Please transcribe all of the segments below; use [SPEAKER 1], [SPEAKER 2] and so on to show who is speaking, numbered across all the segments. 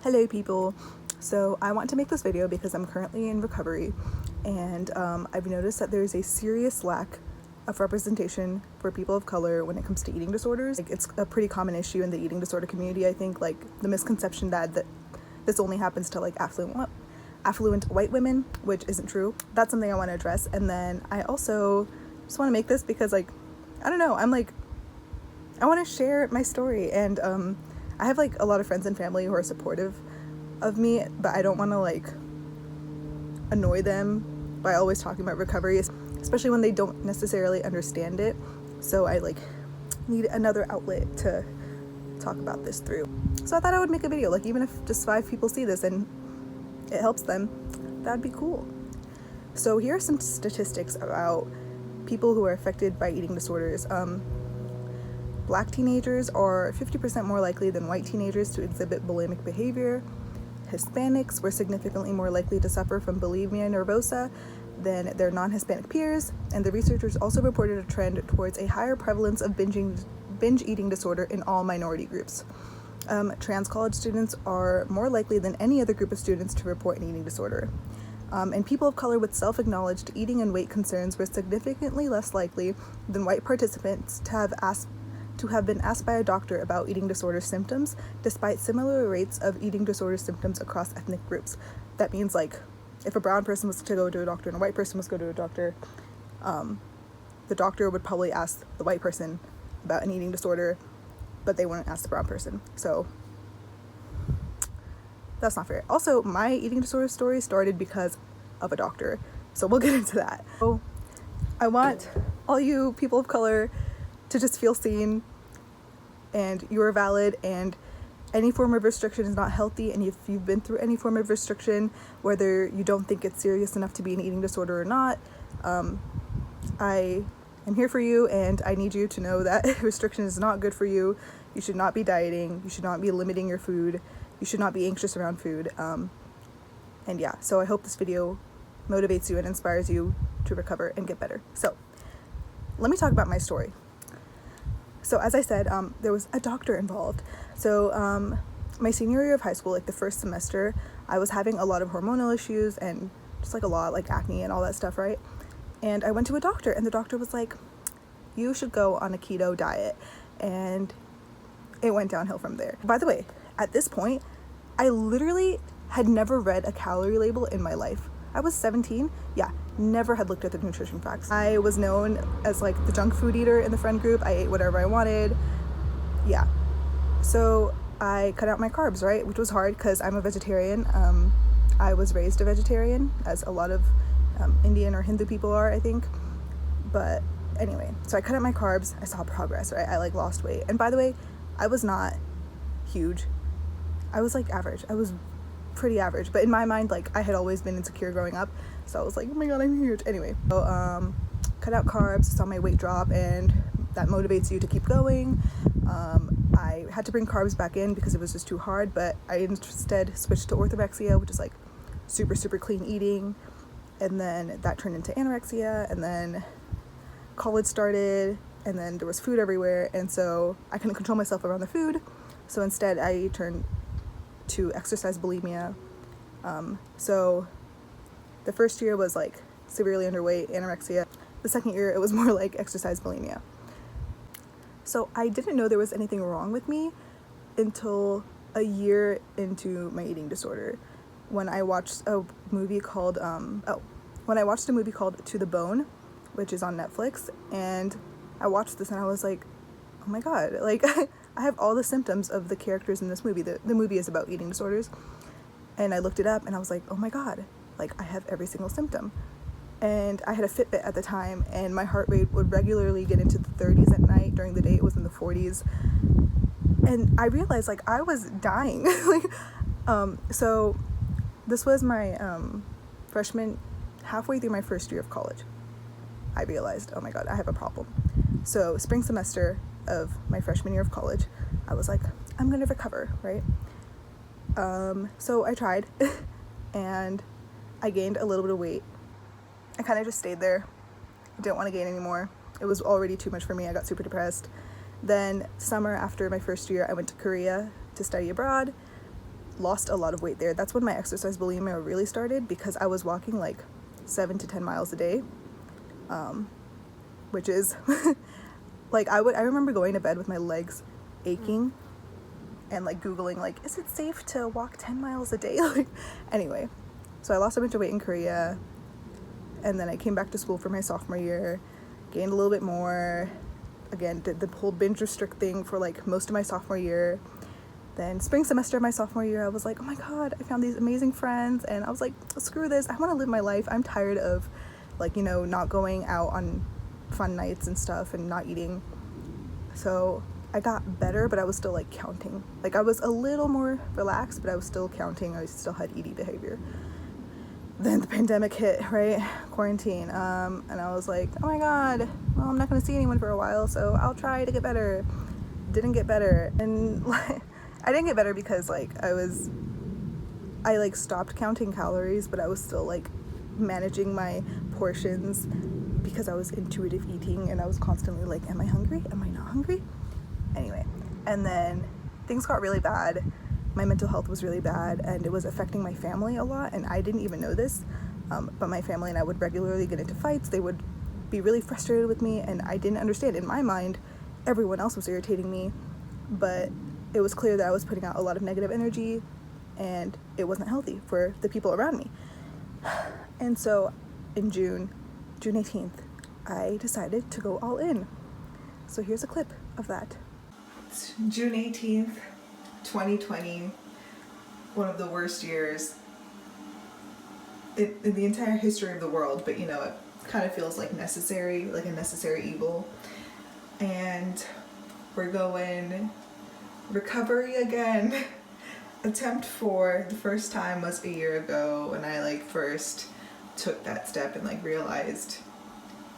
[SPEAKER 1] Hello people. So I want to make this video because I'm currently in recovery and I've noticed that there's a serious lack of representation for people of color when it comes to eating disorders. Like, it's a pretty common issue in the eating disorder community. I think like the misconception that this only happens to like affluent white women, which isn't true. That's something I want to address. And then I also just want to make this because like, I don't know, I want to share my story, and I have like a lot of friends and family who are supportive of me, but I don't want to like annoy them by always talking about recovery, especially when they don't necessarily understand it. So I like need another outlet to talk about this through. So I thought I would make a video, like even if just 5 people see this and it helps them, that'd be cool. So here are some statistics about people who are affected by eating disorders. Black teenagers are 50% more likely than white teenagers to exhibit bulimic behavior. Hispanics were significantly more likely to suffer from bulimia nervosa than their non-Hispanic peers, and the researchers also reported a trend towards a higher prevalence of binge eating disorder in all minority groups. Trans college students are more likely than any other group of students to report an eating disorder. And people of color with self-acknowledged eating and weight concerns were significantly less likely than white participants to have been asked by a doctor about eating disorder symptoms, despite similar rates of eating disorder symptoms across ethnic groups. That means like if a brown person was to go to a doctor and a white person was to go to a doctor, the doctor would probably ask the white person about an eating disorder, but they wouldn't ask the brown person. So that's not fair. Also, my eating disorder story started because of a doctor, so we'll get into that. So I want all you people of color to just feel seen, and you are valid, and any form of restriction is not healthy. And if you've been through any form of restriction, whether you don't think it's serious enough to be an eating disorder or not, I am here for you, and I need you to know that restriction is not good for you. You should not be dieting, you should not be limiting your food, you should not be anxious around food. And yeah, so I hope this video motivates you and inspires you to recover and get better. So let me talk about my story. So as I said, there was a doctor involved. So my senior year of high school, like the first semester, I was having a lot of hormonal issues and just like a lot, like acne and all that stuff, right? And I went to a doctor, and the doctor was like, you should go on a keto diet. And it went downhill from there. By the way, at this point, I literally had never read a calorie label in my life. I was 17, yeah, never had looked at the nutrition facts. I was known as like the junk food eater in the friend group. I ate whatever I wanted, yeah. So I cut out my carbs, right? Which was hard because I'm a vegetarian. I was raised a vegetarian, as a lot of Indian or Hindu people are, I think. But anyway, so I cut out my carbs. I saw progress, right? I like lost weight. And by the way, I was not huge. I was like average. I was pretty average, but in my mind, like I had always been insecure growing up, so I was like, oh my god, I'm huge. Anyway, so cut out carbs, saw my weight drop, and that motivates you to keep going. I had to bring carbs back in because it was just too hard, but I instead switched to orthorexia, which is like super clean eating, and then that turned into anorexia, and then college started, and then there was food everywhere, and so I couldn't control myself around the food, so instead I turned to exercise bulimia. So the first year was like severely underweight, anorexia. The second year it was more like exercise bulimia. So I didn't know there was anything wrong with me until a year into my eating disorder, when I watched a movie called To the Bone, which is on Netflix, and I watched this and I was like, oh my god, like I have all the symptoms of the characters in this movie. The movie is about eating disorders, and I looked it up and I was like, oh my god, like I have every single symptom. And I had a Fitbit at the time, and my heart rate would regularly get into the 30s at night. During the day it was in the 40s, and I realized like I was dying. So this was my halfway through my first year of college, I realized, oh my god, I have a problem. So spring semester of my freshman year of college, I was like, I'm gonna recover, right? So I tried and I gained a little bit of weight. I kind of just stayed there. I didn't want to gain anymore. It was already too much for me. I got super depressed. Then summer after my first year, I went to Korea to study abroad. lost a lot of weight there. That's when my exercise bulimia really started, because I was walking like 7 to 10 miles a day, which is like I remember going to bed with my legs aching and like Googling like, is it safe to walk 10 miles a day? Like, anyway, so I lost a bunch of weight in Korea, and then I came back to school for my sophomore year, gained a little bit more, again did the whole binge restrict thing for like most of my sophomore year. Then spring semester of my sophomore year, I was like, oh my god, I found these amazing friends, and I was like, screw this, I want to live my life. I'm tired of like, you know, not going out on fun nights and stuff and not eating. So I got better, but I was still like counting. Like I was a little more relaxed, but I was still counting. I still had ED behavior. Then the pandemic hit, right? Quarantine. And I was like, oh my god, well, I'm not going to see anyone for a while, so I'll try to get better. Didn't get better. And like, I didn't get better because like I like stopped counting calories, but I was still like managing my portions because I was intuitive eating, and I was constantly like, am I hungry? Am I not hungry? Anyway, and then things got really bad. My mental health was really bad, and it was affecting my family a lot, and I didn't even know this, but my family and I would regularly get into fights. They would be really frustrated with me, and I didn't understand. In my mind, everyone else was irritating me, but it was clear that I was putting out a lot of negative energy, and it wasn't healthy for the people around me. And so in June 18th, I decided to go all in. So here's a clip of that. It's June 18th, 2020, one of the worst years in the entire history of the world, but you know, it kind of feels like necessary, like a necessary evil. And we're going recovery again. Attempt 4, the first time was a year ago when I like first took that step and like realized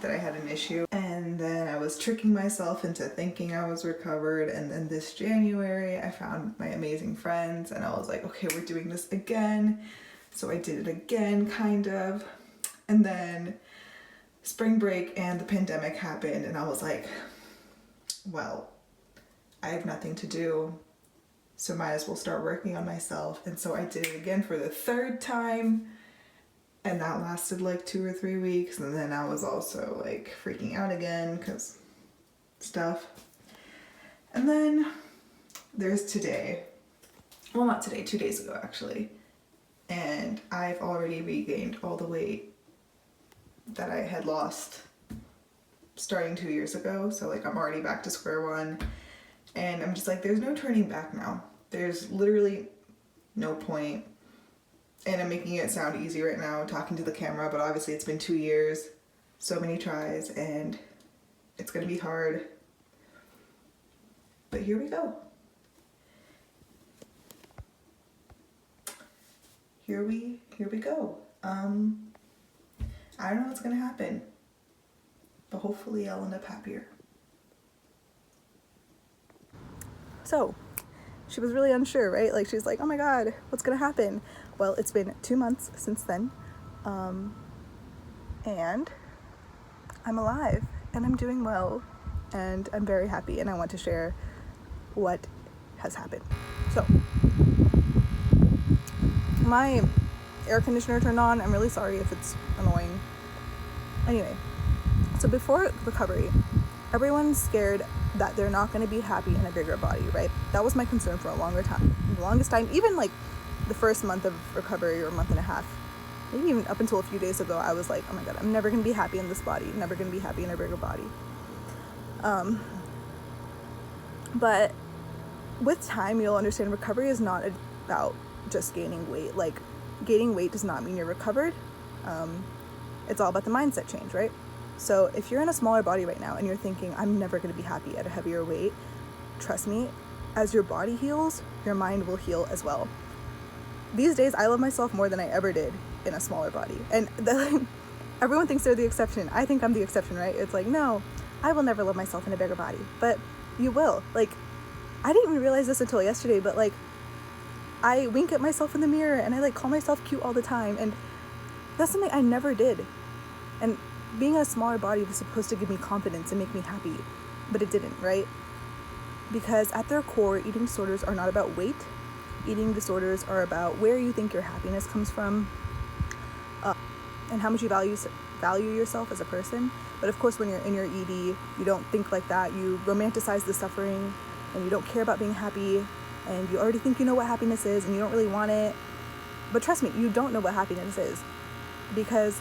[SPEAKER 1] that I had an issue. And then I was tricking myself into thinking I was recovered, and then this January I found my amazing friends and I was like, okay, we're doing this again. So I did it again, kind of. And then spring break and the pandemic happened, and I was like, well, I have nothing to do, so might as well start working on myself. And so I did it again for the third time, and that lasted like 2 or 3 weeks, and then I was also like freaking out again because stuff. And then there's today, well, not today, 2 days ago actually, and I've already regained all the weight that I had lost starting 2 years ago. So like I'm already back to square one, and I'm just like, there's no turning back now. There's literally no point. And I'm making it sound easy right now talking to the camera, but obviously it's been 2 years, so many tries, and it's gonna be hard. But here we go. Here we go. I don't know what's gonna happen, but hopefully I'll end up happier. So she was really unsure, right? Like she's like, oh my god, what's gonna happen? Well, it's been 2 months since then, and I'm alive and I'm doing well and I'm very happy, and I want to share what has happened. So my air conditioner turned on. I'm really sorry if it's annoying. Anyway, so before recovery, everyone's scared that they're not going to be happy in a bigger body, right? That was my concern for a longer time. The longest time, even like the first month of recovery or month and a half, maybe even up until a few days ago, I was like, oh my god, I'm never going to be happy in this body, never going to be happy in a bigger body. But with time, you'll understand recovery is not about just gaining weight. Like, gaining weight does not mean you're recovered. It's all about the mindset change, right? So if you're in a smaller body right now and you're thinking, I'm never going to be happy at a heavier weight, trust me, as your body heals, your mind will heal as well. These days, I love myself more than I ever did in a smaller body. And everyone thinks they're the exception. I think I'm the exception, right? It's like, no, I will never love myself in a bigger body. But you will. Like, I didn't even realize this until yesterday, but like, I wink at myself in the mirror and I like call myself cute all the time. And that's something I never did. And being in a smaller body was supposed to give me confidence and make me happy, but it didn't, right? Because at their core, eating disorders are not about weight. eating disorders are about where you think your happiness comes from, and how much you value yourself as a person. But of course, when you're in your ED, you don't think like that. You romanticize the suffering, and you don't care about being happy, and you already think you know what happiness is, and you don't really want it. But trust me, you don't know what happiness is, because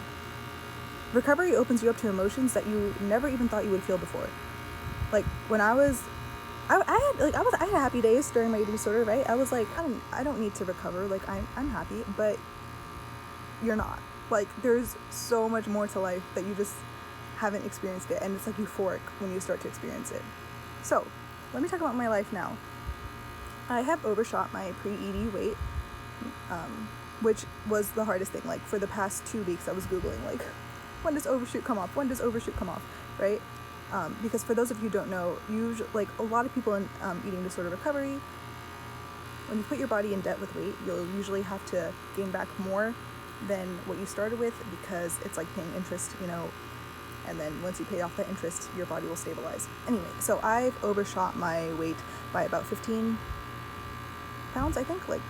[SPEAKER 1] recovery opens you up to emotions that you never even thought you would feel before. Like when I had happy days during my eating disorder, right? I was like, I don't need to recover. Like I'm happy, but you're not. Like there's so much more to life that you just haven't experienced it, and it's like euphoric when you start to experience it. So let me talk about my life now. I have overshot my pre-ED weight, which was the hardest thing. Like for the past 2 weeks, I was Googling like, when does overshoot come off? When does overshoot come off? Right? Because for those of you who don't know, usually, like a lot of people in eating disorder recovery, when you put your body in debt with weight, you'll usually have to gain back more than what you started with, because it's like paying interest, you know, and then once you pay off that interest, your body will stabilize. Anyway, so I've overshot my weight by about 15 pounds, I think, like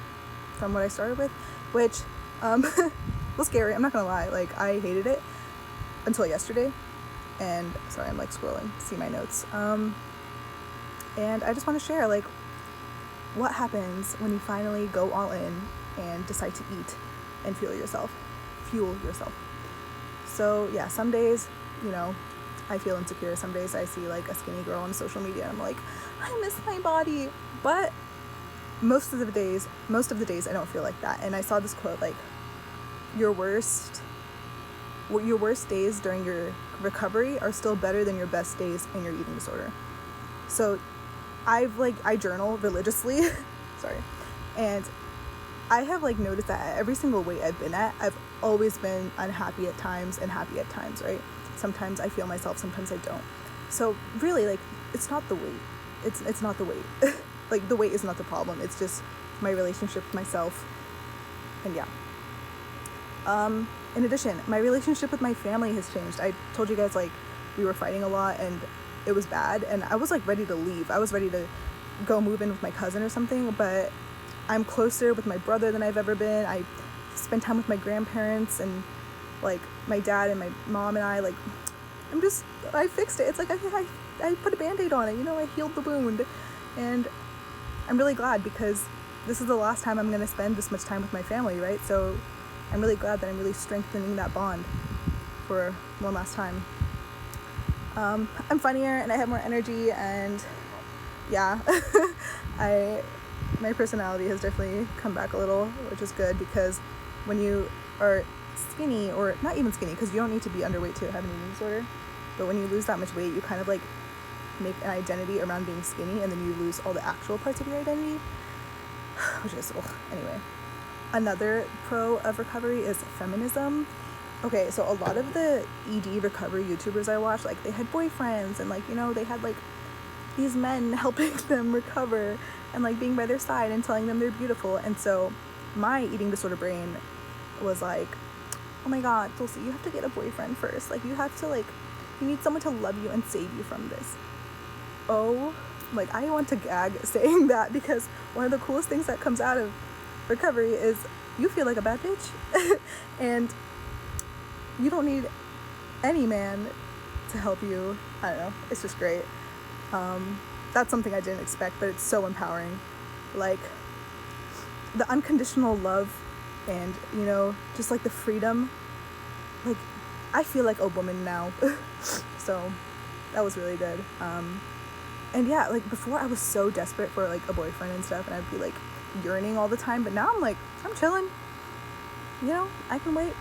[SPEAKER 1] from what I started with, which was scary. I'm not gonna lie, like I hated it until yesterday. And sorry, I'm like scrolling to see my notes. And I just want to share like what happens when you finally go all in and decide to eat and fuel yourself. So yeah, some days, you know, I feel insecure. Some days I see like a skinny girl on social media and I'm like, I miss my body. But most of the days I don't feel like that. And I saw this quote, like, your worst days during your recovery are still better than your best days in your eating disorder. So I journal religiously sorry, and I have like noticed that at every single weight I've been at, I've always been unhappy at times and happy at times, right? Sometimes I feel myself, sometimes I don't. So really, like, it's not the weight. It's not the weight. Like the weight is not the problem. It's just my relationship with myself. And yeah. In addition, my relationship with my family has changed. I told you guys like we were fighting a lot and it was bad, and I was like ready to leave. I was ready to go move in with my cousin or something, but I'm closer with my brother than I've ever been. I spend time with my grandparents and like my dad and my mom, and I like I fixed it. It's like I put a band-aid on it, you know, I healed the wound. And I'm really glad, because this is the last time I'm going to spend this much time with my family, right? So I'm really glad that I'm really strengthening that bond for one last time. I'm funnier and I have more energy, and yeah, my personality has definitely come back a little, which is good, because when you are skinny, or not even skinny, because you don't need to be underweight to have an eating disorder, but when you lose that much weight, you kind of like make an identity around being skinny, and then you lose all the actual parts of your identity, which is, anyway. Another pro of recovery is feminism. Okay, so a lot of the ED recovery YouTubers I watch, like, they had boyfriends, and like, you know, they had like these men helping them recover and like being by their side and telling them they're beautiful. And so my eating disorder brain was like, oh my god, Dulcie, you have to get a boyfriend first. Like, you have to, like, you need someone to love you and save you from this. Oh, like, I want to gag saying that, because one of the coolest things that comes out of recovery is you feel like a bad bitch and you don't need any man to help you. I don't know, it's just great. That's something I didn't expect, but it's so empowering. Like, the unconditional love and, you know, just like the freedom. Like, I feel like a woman now. So that was really good. And yeah, like, before I was so desperate for like a boyfriend and stuff, and I'd be like yearning all the time, but now I'm like, I'm chilling, you know, I can wait.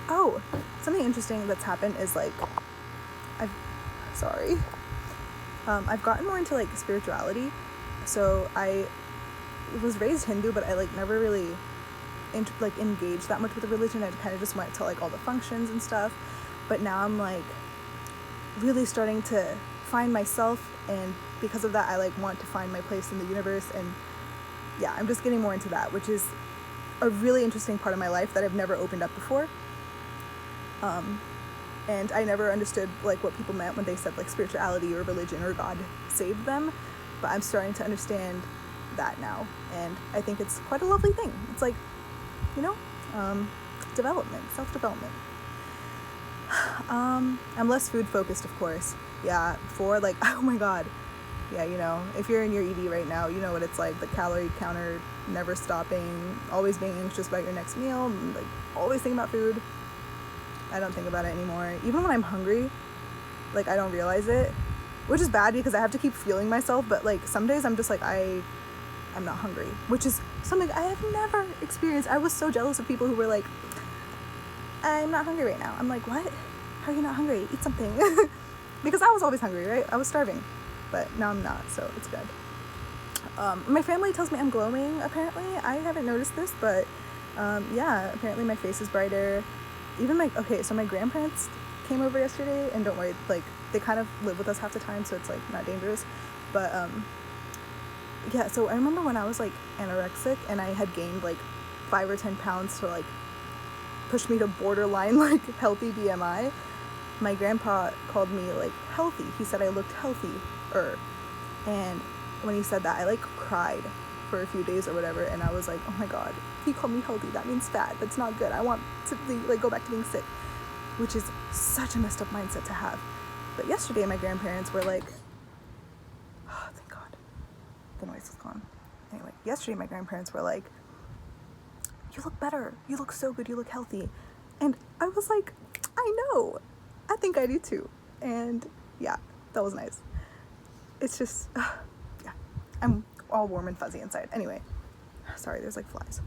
[SPEAKER 1] Oh, something interesting that's happened is like, I've gotten more into like spirituality. So I was raised Hindu, but I like never really engaged that much with the religion. I kind of just went to like all the functions and stuff. But now I'm like really starting to find myself, and because of that, I like want to find my place in the universe. And yeah, I'm just getting more into that, which is a really interesting part of my life that I've never opened up before. And I never understood like what people meant when they said like spirituality or religion or God saved them, but I'm starting to understand that now, and I think it's quite a lovely thing. It's like, you know, development, self-development. I'm less food focused, of course. Yeah, before, like, oh my god, yeah, you know, if you're in your ED right now, you know what it's like, the calorie counter never stopping, always being anxious about your next meal, like always thinking about food. I don't think about it anymore. Even when I'm hungry, like, I don't realize it, which is bad because I have to keep fueling myself, but like some days I'm just like, I'm not hungry, which is something I have never experienced. I was so jealous of people who were like, I'm not hungry right now. I'm like, what? How are you not hungry? Eat something. Because I was always hungry, right? I was starving, but now I'm not, so it's good. My family tells me I'm glowing, apparently. I haven't noticed this, but yeah, apparently my face is brighter. Even so my grandparents came over yesterday, and don't worry, like, they kind of live with us half the time, so it's like not dangerous. But yeah, so I remember when I was like anorexic and I had gained like 5 or 10 pounds to like push me to borderline like healthy BMI. My grandpa called me like healthy. He said I looked healthier, and when he said that, I like cried for a few days or whatever, and I was like, oh my god, he called me healthy, that means fat, that's not good, I want to like go back to being sick, which is such a messed up mindset to have. But yesterday my grandparents were like, oh thank god, the noise is gone. Anyway, yesterday my grandparents were like, you look better, you look so good, you look healthy. And I was like, I know, I think I do too. And yeah, that was nice. It's just yeah, I'm all warm and fuzzy inside. Anyway, sorry, there's like flies.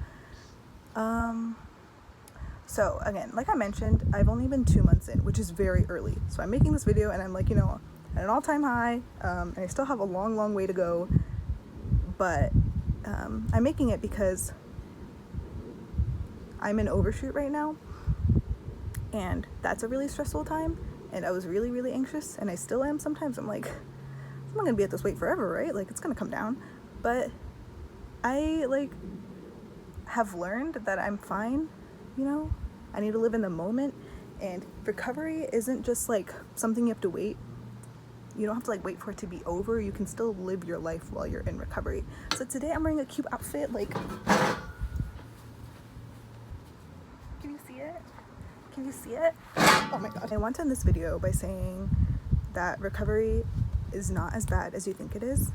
[SPEAKER 1] So again, like I mentioned, I've only been 2 months in, which is very early. So I'm making this video and I'm like, you know, at an all-time high, and I still have a long way to go, but I'm making it because I'm in overshoot right now, and that's a really stressful time, and I was really anxious, and I still am sometimes. I'm like, I'm not gonna be at this weight forever, right? Like, it's gonna come down. But I like have learned that I'm fine, you know? I need to live in the moment, and recovery isn't just like something you have to wait. You don't have to like wait for it to be over. You can still live your life while you're in recovery. So today I'm wearing a cute outfit, like, can you see it? Can you see it? Oh my god. I want to end this video by saying that recovery is not as bad as you think it is,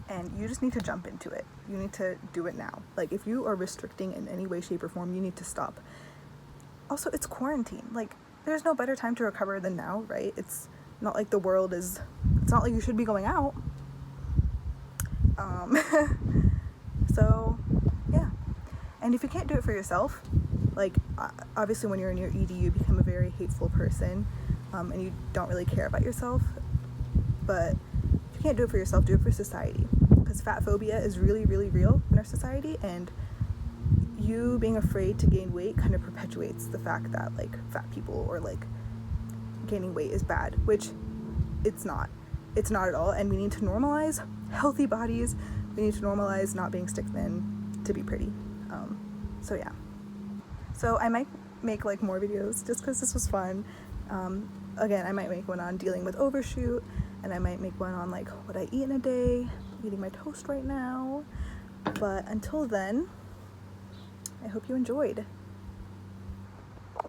[SPEAKER 1] and you just need to jump into it. You need to do it now. Like, if you are restricting in any way, shape, or form, you need to stop. Also, it's quarantine. Like, there's no better time to recover than now, right? It's not like the world is, it's not like you should be going out. So yeah, and if you can't do it for yourself, like, obviously when you're in your ED, you become a very hateful person, and you don't really care about yourself. But if you can't do it for yourself, do it for society, because fat phobia is really real in our society, and you being afraid to gain weight kind of perpetuates the fact that like fat people or like gaining weight is bad, which it's not at all. And we need to normalize healthy bodies. We need to normalize not being stick thin to be pretty. So yeah, so I might make like more videos just because this was fun. Again, I might make one on dealing with overshoot, and I might make one on like what I eat in a day. I'm eating my toast right now. But until then, I hope you enjoyed.